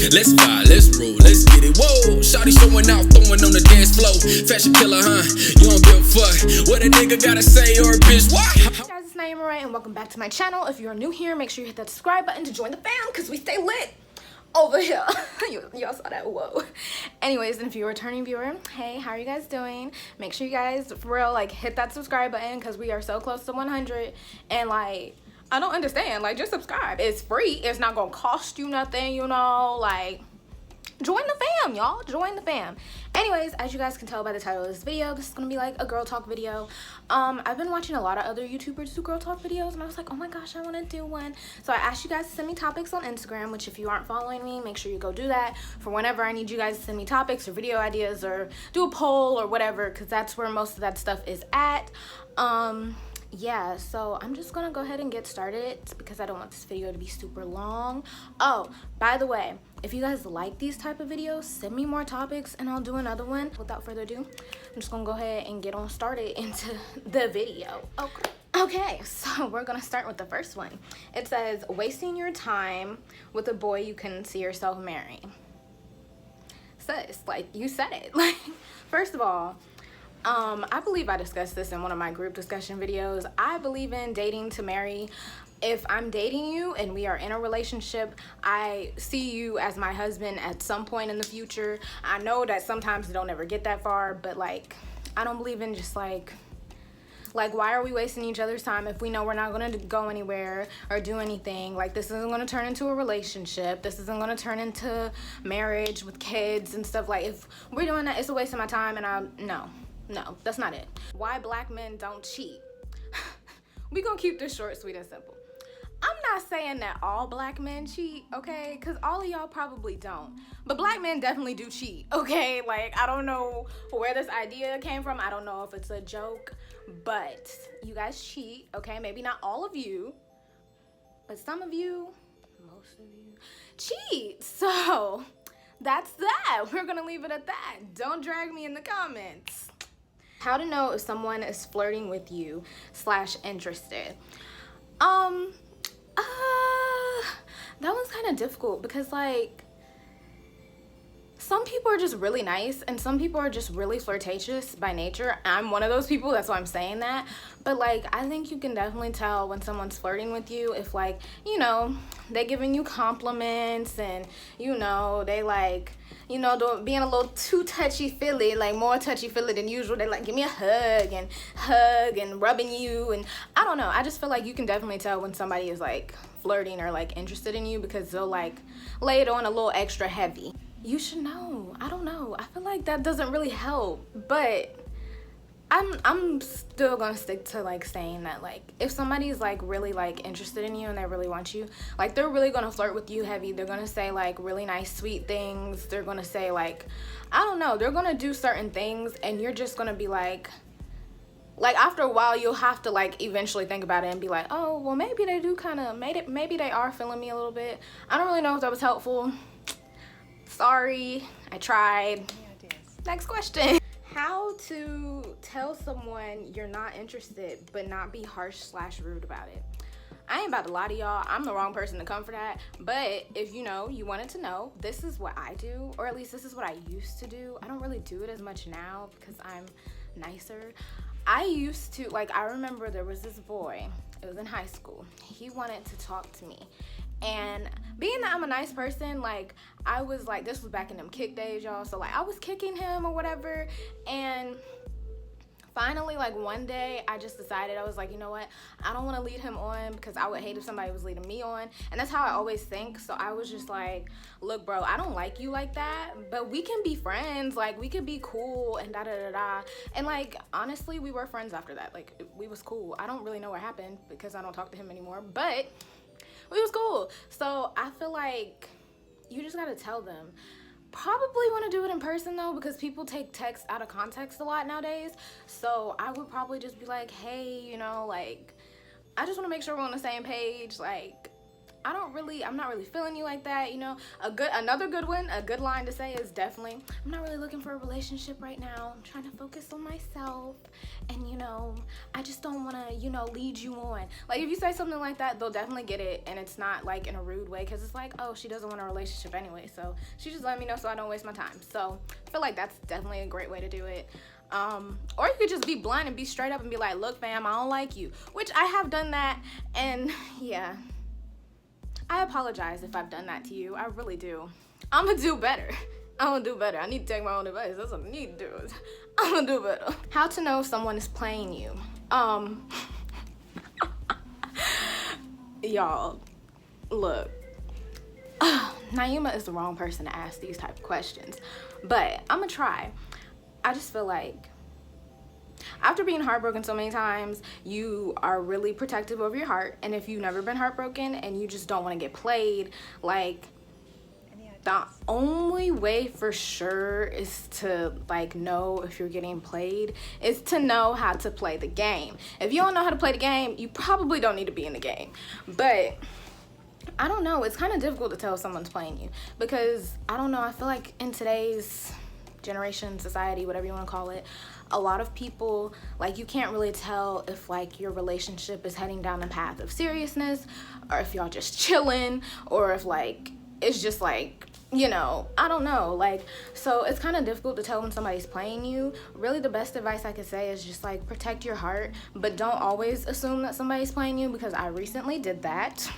Let's vibe, let's roll, let's get it. Whoa, shawty showing out, throwing on the dance floor. Fashion killer, huh? You don't give a fuck what a nigga gotta say or a bitch. What? Hey guys, it's Naimahrae and welcome back to my channel. If you're new here, make sure you hit that subscribe button to join the fam because we stay lit over here. Y'all saw that? Whoa. Anyways, and if you're a returning viewer, hey, how are you guys doing? Make sure you guys, for real, like, hit that subscribe button because we are so close to 100. And, like, I don't understand. Like, just subscribe. It's free. It's not gonna cost you nothing, you know? Like, join the fam, y'all. Join the fam. Anyways, as you guys can tell by the title of this video, this is gonna be like a girl talk video. I've been watching a lot of other YouTubers do girl talk videos, and I was like, oh my gosh, I want to do one. So I asked you guys to send me topics on Instagram, which if you aren't following me, make sure you go do that for whenever I need you guys to send me topics or video ideas or do a poll or whatever, because that's where most of that stuff is at. Yeah, so I'm just gonna go ahead and get started because I don't want this video to be super long. Oh, by the way, if you guys like these type of videos, send me more topics and I'll do another one. Without further ado, I'm just gonna go ahead and get on started into the video. Okay, so we're gonna start with the first one. It says, wasting your time with a boy you couldn't see yourself marrying. Sis, like, you said it. Like, first of all, I believe I discussed this in one of my group discussion videos. I believe in dating to marry. If I'm dating you and we are in a relationship, I see you as my husband at some point in the future. I know that sometimes it don't ever get that far, but like, I don't believe in just like why are we wasting each other's time if we know we're not going to go anywhere or do anything? Like, this isn't going to turn into a relationship. This isn't going to turn into marriage with kids and stuff. Like, if we're doing that, it's a waste of my time, and no, that's not it. Why black men don't cheat. We gonna keep this short, sweet, and simple. I'm not saying that all black men cheat, okay? Because all of y'all probably don't. But black men definitely do cheat, okay? Like, I don't know where this idea came from. I don't know if it's a joke. But you guys cheat, okay? Maybe not all of you. But some of you, most of you, cheat. So, that's that. We're gonna leave it at that. Don't drag me in the comments. How to know if someone is flirting with you / interested. That one's kind of difficult because, like, some people are just really nice and some people are just really flirtatious by nature. I'm one of those people, that's why I'm saying that. But, like, I think you can definitely tell when someone's flirting with you if, like, you know, they're giving you compliments and, you know, they, like, you know, being a little too touchy-feely, like more touchy-feely than usual. They like, give me a hug and rubbing you. And I don't know. I just feel like you can definitely tell when somebody is, like, flirting or, like, interested in you because they'll, like, lay it on a little extra heavy. You should know. I don't know. I feel like that doesn't really help. But I'm still gonna stick to, like, saying that, like, if somebody's, like, really, like, interested in you and they really want you, like, they're really gonna flirt with you heavy. They're gonna say, like, really nice sweet things. They're gonna say, like, I don't know, they're gonna do certain things and you're just gonna be like after a while you'll have to, like, eventually think about it and be like, oh, well, maybe they do kind of maybe they are feeling me a little bit. I don't really know if that was helpful. Sorry, I tried. Next question. How to tell someone you're not interested but not be harsh / rude about it. I ain't about to lie to y'all. I'm the wrong person to come for that. But if you know, you wanted to know, this is what I do, or at least this is what I used to do. I don't really do it as much now because I'm nicer. I used to, like, I remember there was this boy, it was in high school. He wanted to talk to me. And being that I'm a nice person, like, I was like, this was back in them kick days, y'all. So, like, I was kicking him or whatever. And finally, like, one day, I just decided, I was like, you know what? I don't want to lead him on because I would hate if somebody was leading me on. And that's how I always think. So I was just like, look, bro, I don't like you like that. But we can be friends. Like, we could be cool and da-da-da-da. And, like, honestly, we were friends after that. Like, we was cool. I don't really know what happened because I don't talk to him anymore. But we was cool. So I feel like you just gotta tell them. Probably want to do it in person though because people take text out of context a lot nowadays. So I would probably just be like, hey, you know, like, I just want to make sure we're on the same page. Like, I'm not really feeling you like that, you know. Another good one, a good line to say is definitely, I'm not really looking for a relationship right now. I'm trying to focus on myself, and you know, I just don't want to, you know, lead you on. Like, if you say something like that, they'll definitely get it, and it's not like in a rude way, because it's like, oh, she doesn't want a relationship anyway, so she just let me know so I don't waste my time. So I feel like that's definitely a great way to do it. Or you could just be blunt and be straight up and be like, look fam, I don't like you, which I have done that, and yeah, I apologize if I've done that to you. I really do. I'm gonna do better. I need to take my own advice. That's what I need to do. I'm gonna do better. How to know if someone is playing you. Y'all, look. Naimah is the wrong person to ask these type of questions, but I'm gonna try. I just feel like after being heartbroken so many times, you are really protective of your heart, and if you've never been heartbroken and you just don't want to get played, like, the only way for sure is to like know if you're getting played is to know how to play the game. If you don't know how to play the game, you probably don't need to be in the game. But I don't know, it's kind of difficult to tell if someone's playing you, because I don't know, I feel like in today's generation, society, whatever you want to call it, a lot of people, like, you can't really tell if like your relationship is heading down the path of seriousness, or if y'all just chilling, or if like it's just like, you know, I don't know, like, so it's kind of difficult to tell when somebody's playing you. Really, the best advice I could say is just like protect your heart, but don't always assume that somebody's playing you, because I recently did that.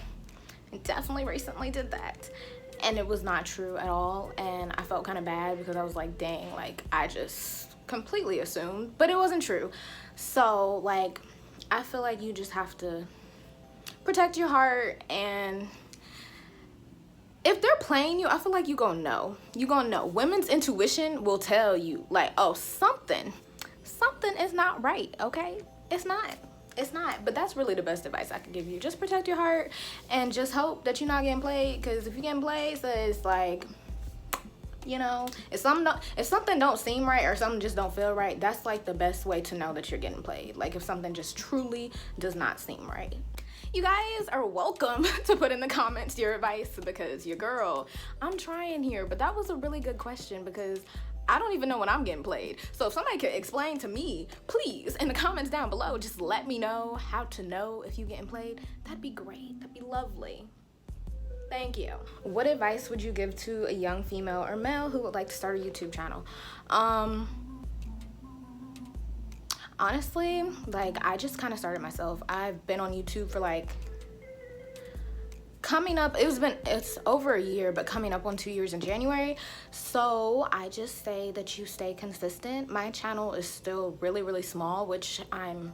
Definitely recently did that, and it was not true at all, and I felt kind of bad because I was like, dang, like I just completely assumed, but it wasn't true. So like, I feel like you just have to protect your heart, and if they're playing you, I feel like you're gonna know. Women's intuition will tell you like, oh, something is not right, okay? It's not, but that's really the best advice I could give you. Just protect your heart and just hope that you're not getting played, because if you're getting played, so it's like, you know, if something don't seem right or something just don't feel right, that's like the best way to know that you're getting played. Like, if something just truly does not seem right. You guys are welcome to put in the comments your advice, because your girl, I'm trying here, but that was a really good question, because I don't even know when I'm getting played. So if somebody could explain to me, please, in the comments down below, just let me know how to know if you're getting played. That'd be great. That'd be lovely. Thank you. What advice would you give to a young female or male who would like to start a YouTube channel? Honestly, like, I just kind of started myself. I've been on YouTube for like it's over a year, but coming up on 2 years in January. So I just say that you stay consistent. My channel is still really small, which I'm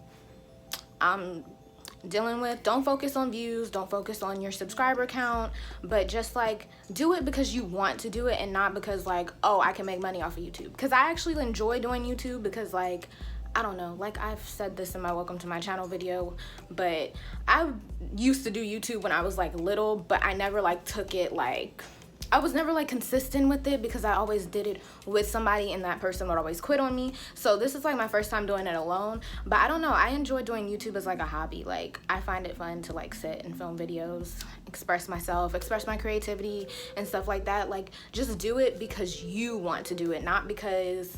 dealing with. Don't focus on views, don't focus on your subscriber count, but just like do it because you want to do it, and not because like, oh, I can make money off of YouTube. Because I actually enjoy doing YouTube, because like, I don't know, like I've said this in my welcome to my channel video, but I used to do YouTube when I was like little, but I never like took it like, I was never like consistent with it, because I always did it with somebody and that person would always quit on me. So this is like my first time doing it alone, but I don't know, I enjoy doing YouTube as like a hobby. Like, I find it fun to like sit and film videos, express myself, express my creativity and stuff like that. Like, just do it because you want to do it, not because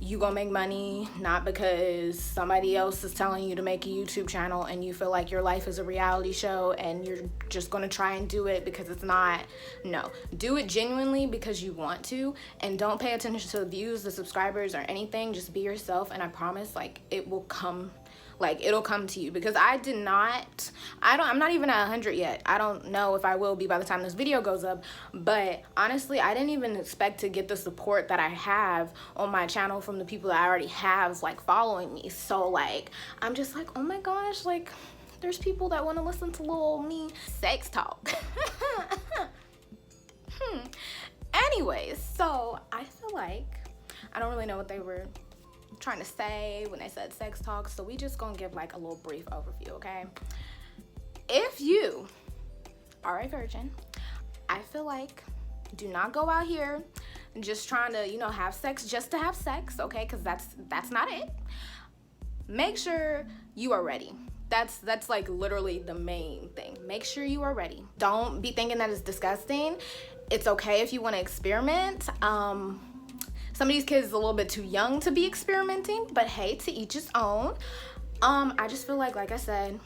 you gonna make money, not because somebody else is telling you to make a YouTube channel and you feel like your life is a reality show and you're just gonna try and do it because it's not. No, do it genuinely because you want to, and don't pay attention to the views, the subscribers, or anything. Just be yourself, and I promise, like, it will come. Like, it'll come to you, because I'm not even at 100 yet. I don't know if I will be by the time this video goes up, but honestly, I didn't even expect to get the support that I have on my channel from the people that I already have like following me. So like, I'm just like, oh my gosh, like, there's people that want to listen to little me sex talk. Anyways, so I feel like I don't really know what they were trying to say when they said sex talk, so we just gonna give like a little brief overview, okay? If you are a virgin, I feel like do not go out here just trying to, you know, have sex just to have sex, okay? Because that's not it. Make sure you are ready. That's like literally the main thing. Make sure you are ready. Don't be thinking that it's disgusting. It's okay if you want to experiment. Some of these kids are a little bit too young to be experimenting, but hey, to each his own. I just feel like I said,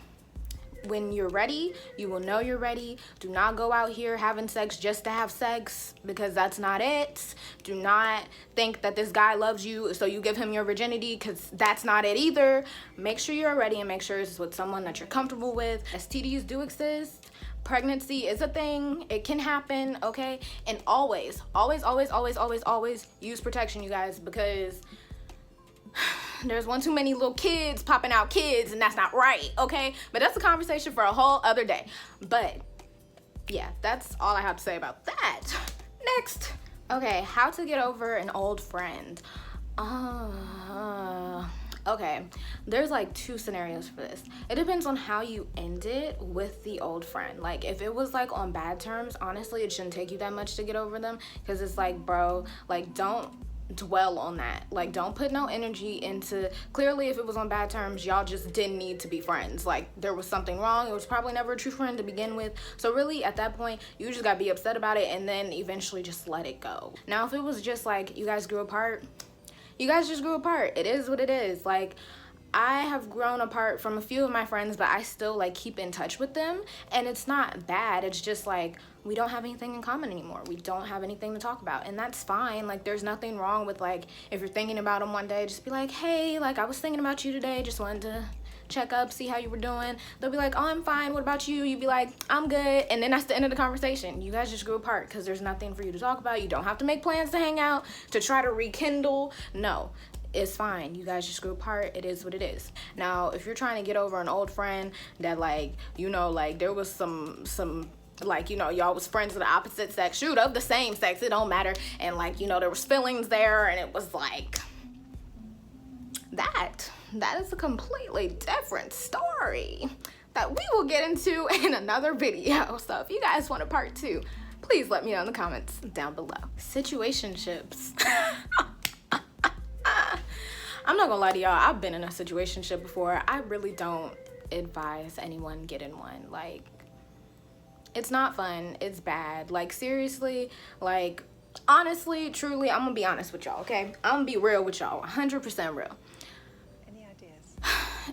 when you're ready, you will know you're ready. Do not go out here having sex just to have sex, because that's not it. Do not think that this guy loves you so you give him your virginity, because that's not it either. Make sure you're ready and make sure it's with someone that you're comfortable with. STDs do exist. Pregnancy is a thing. It can happen, okay? And always use protection, you guys, because there's one too many little kids popping out kids, and that's not right, okay? But that's a conversation for a whole other day. But yeah, that's all I have to say about that. Next. Okay, how to get over an old friend. Okay, there's like two scenarios for this. It depends on how you end it with the old friend. Like, if it was like on bad terms, honestly, it shouldn't take you that much to get over them, because it's like, bro, like, don't dwell on that. Like, don't put no energy into, clearly if it was on bad terms, y'all just didn't need to be friends. Like, there was something wrong. It was probably never a true friend to begin with. So really, at that point, you just gotta be upset about it and then eventually just let it go. Now, if it was just like you guys grew apart, you guys just grew apart. It is what it is. Like, I have grown apart from a few of my friends, but I still like keep in touch with them, and it's not bad. It's just like, we don't have anything in common anymore. We don't have anything to talk about, and that's fine. Like, there's nothing wrong with, like, if you're thinking about them one day, just be like, hey, like, I was thinking about you today, just wanted to check up, see how you were doing. They'll be like, oh, I'm fine, what about you? You'd be like, I'm good, and then that's the end of the conversation. You guys just grew apart because there's nothing for you to talk about. You don't have to make plans to hang out, to try to rekindle. No, it's fine. You guys just grew apart. It is what it is. Now, if you're trying to get over an old friend that, like, you know, like, there was some like, you know, y'all was friends of the opposite sex, shoot, of the same sex, it don't matter, and, like, you know, there was feelings there, and it was like, that is a completely different story that we will get into in another video. So if you guys want a part 2, please let me know in the comments down below. Situationships. I'm not gonna lie to y'all, I've been in a situationship before. I really don't advise anyone get in one. Like, it's not fun, it's bad. Like, seriously, like, honestly, truly, I'm gonna be honest with y'all, okay? I'm gonna be real with y'all, 100% real. Any ideas?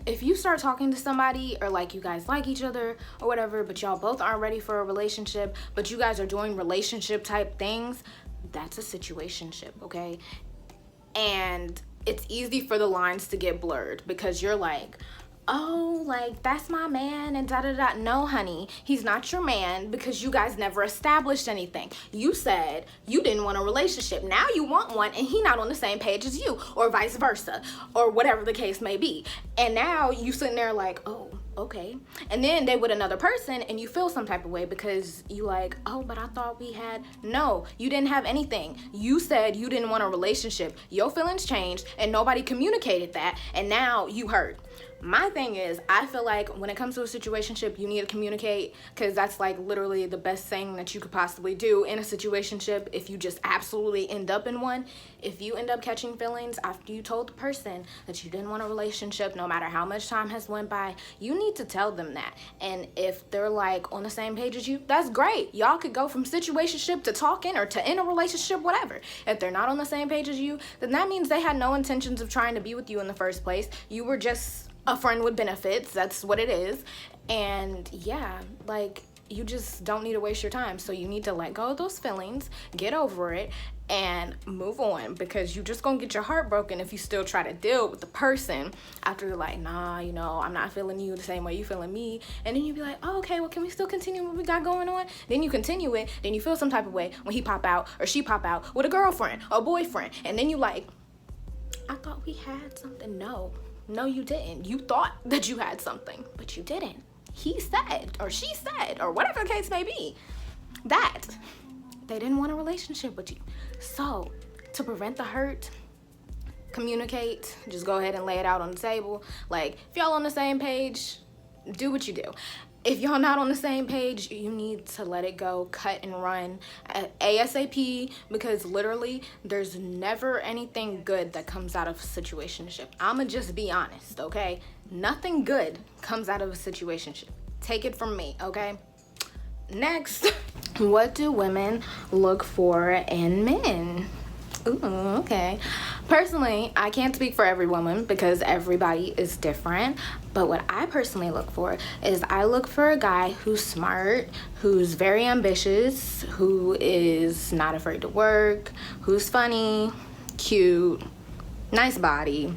If you start talking to somebody, or like you guys like each other or whatever, but y'all both aren't ready for a relationship, but you guys are doing relationship type things, that's a situationship, okay? And it's easy for the lines to get blurred, because you're like, oh, like, that's my man, and da-da-da. No, honey, he's not your man, because you guys never established anything. You said you didn't want a relationship. Now you want one, and he not on the same page as you, or vice versa, or whatever the case may be. And now you sitting there like, oh, okay. And then they with another person, and you feel some type of way, because you like, oh, but I thought we had. No, you didn't have anything. You said you didn't want a relationship. Your feelings changed, and nobody communicated that, and now you hurt. My thing is, I feel like when it comes to a situationship, you need to communicate, because that's like literally the best thing that you could possibly do in a situationship. If you just absolutely end up in one, if you end up catching feelings after you told the person that you didn't want a relationship, no matter how much time has went by, you need to tell them that. And if they're like on the same page as you, that's great. Y'all could go from situationship to talking, or to in a relationship, whatever. If they're not on the same page as you, then that means they had no intentions of trying to be with you in the first place. You were just a friend with benefits. That's what it is. And yeah, like, you just don't need to waste your time. So you need to let go of those feelings, get over it, and move on, because you're just gonna get your heart broken if you still try to deal with the person after you're like, nah, you know, I'm not feeling you the same way you feeling me. And then you be like, oh, okay, well, can we still continue what we got going on? Then you continue it, then you feel some type of way when he pop out or she pop out with a girlfriend or boyfriend, and then you like, I thought we had something. No, you didn't. You thought that you had something, but you didn't. He said, or she said, or whatever the case may be, that they didn't want a relationship with you. So, to prevent the hurt, communicate. Just go ahead and lay it out on the table. Like, if y'all on the same page, do what you do. if y'all not on the same page, you need to let it go, cut and run ASAP, because literally there's never anything good that comes out of a situationship. I'ma just be honest, okay? Nothing good comes out of a situationship. Take it from me, okay? Next, what do women look for in men? Ooh, okay. Personally, I can't speak for every woman because everybody is different. But what I personally look for is I look for a guy who's smart, who's very ambitious, who is not afraid to work, who's funny, cute, nice body.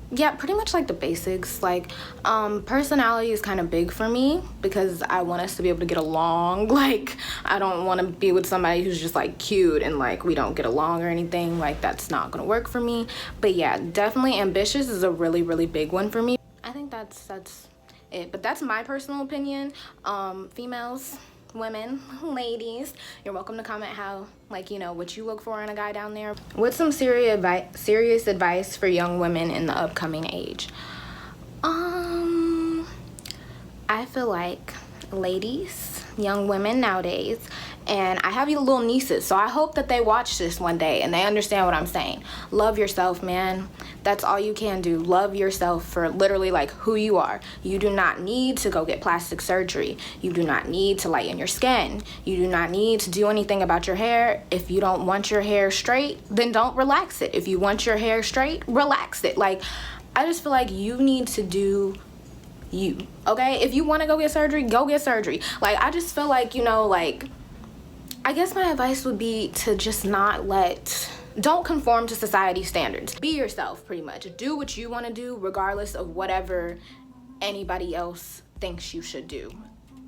Yeah, pretty much like the basics. Like, personality is kind of big for me because I want us to be able to get along. Like, I don't want to be with somebody who's just like cute and like we don't get along or anything. Like, that's not gonna work for me. But yeah, definitely ambitious is a really, really big one for me. I think that's it. But that's my personal opinion. Females, women, ladies, you're welcome to comment how, like, you know, what you look for in a guy down there. What's some serious advice for young women in the upcoming age? I feel like ladies, young women nowadays, and I have you little nieces, so I hope that they watch this one day and they understand what I'm saying. Love yourself, man. That's all you can do. Love yourself for literally like who you are. You do not need to go get plastic surgery. You do not need to lighten your skin. You do not need to do anything about your hair. If you don't want your hair straight, then don't relax it. If you want your hair straight, relax it. Like, I just feel like you need to do you, okay? If you want to go get surgery, go get surgery. Like, I just feel like, you know, like, I guess my advice would be to just don't conform to society standards. Be yourself, pretty much. Do what you want to do regardless of whatever anybody else thinks you should do.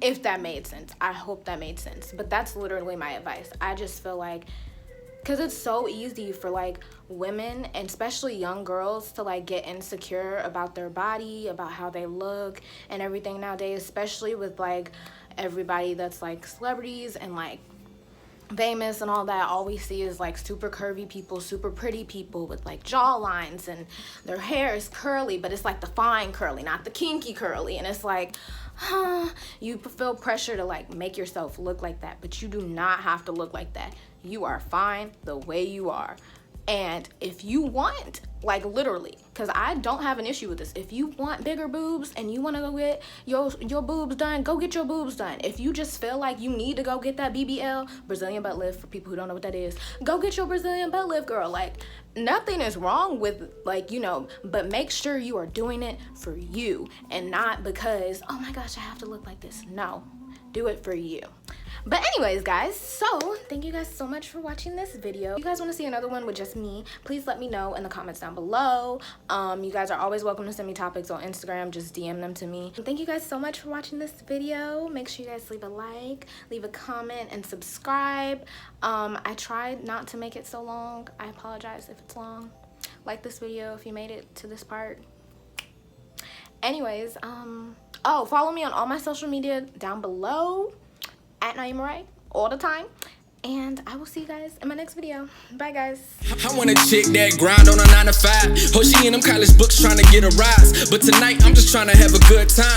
If that made sense. I hope that made sense. But that's literally my advice. I just feel like, because it's so easy for like women and especially young girls to like get insecure about their body, about how they look and everything nowadays, especially with like everybody that's like celebrities and like famous and all that. All we see is like super curvy people, super pretty people with like jaw lines, and their hair is curly, but it's like the fine curly, not the kinky curly. And it's like, you feel pressure to like make yourself look like that, but you do not have to look like that. You are fine the way you are. And if you want, like literally, because I don't have an issue with this, if you want bigger boobs and you want to go get your boobs done, go get your boobs done. If you just feel like you need to go get that BBL, Brazilian butt lift, for people who don't know what that is, go get your Brazilian butt lift, girl. Like, nothing is wrong with, like, you know, but make sure you are doing it for you and not because, oh my gosh, I have to look like this. No, do it for you. But anyways, guys, so thank you guys so much for watching this video. If you guys want to see another one with just me, please let me know in the comments down below. You guys are always welcome to send me topics on Instagram. Just DM them to me. Thank you guys so much for watching this video. Make sure you guys leave a like, leave a comment, and subscribe. I tried not to make it so long. I apologize if it's long. Like this video if you made it to this part. Anyways, oh, follow me on all my social media down below at naimahrae all the time, and I will see you guys in my next video. Bye, guys. I want a chick that grind on a 9 to 5. Oh, she in them college books trying to get a rise, but tonight I'm just trying to have a good time.